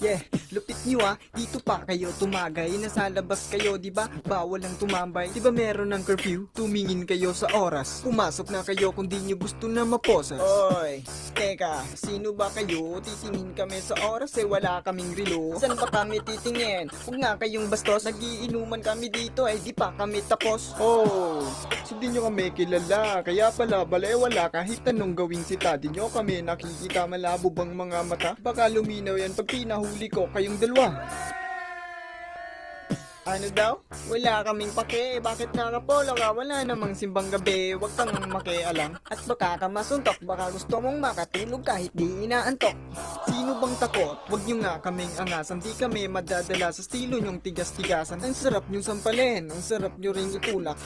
Yeah, lupit nyo dito pa kayo tumagay. Nasa labas kayo, di ba? Bawal ang tumambay. Di ba meron ng curfew? Tumingin kayo sa oras. Pumasok na kayo kung di nyo gusto na maposas. Oy, teka, sino ba kayo? Titingin kami sa oras wala kaming relo. San ba kami titingin? Huwag nga kayong bastos. Nagiinuman kami dito di pa kami tapos. Oh, hindi nyo kami kilala. Kaya pala wala kahit anong gawing sita. Di nyo kami nakikita, malabo bang mga mata? Baka luminaw yan pag pinahuli ko kayong dalawa. Ano daw? Wala kaming pake. Bakit nakapolo ka? Wala namang simbang gabi. Huwag kang makialam. At baka ka masuntok. Baka gusto mong makatulog kahit di inaantok. Sino bang takot? Huwag nyo nga kaming angasan. Di kami madadala sa estilo nyong tigas-tigasan. Ang sarap nyong sampalin. Ang sarap nyo ring itulak.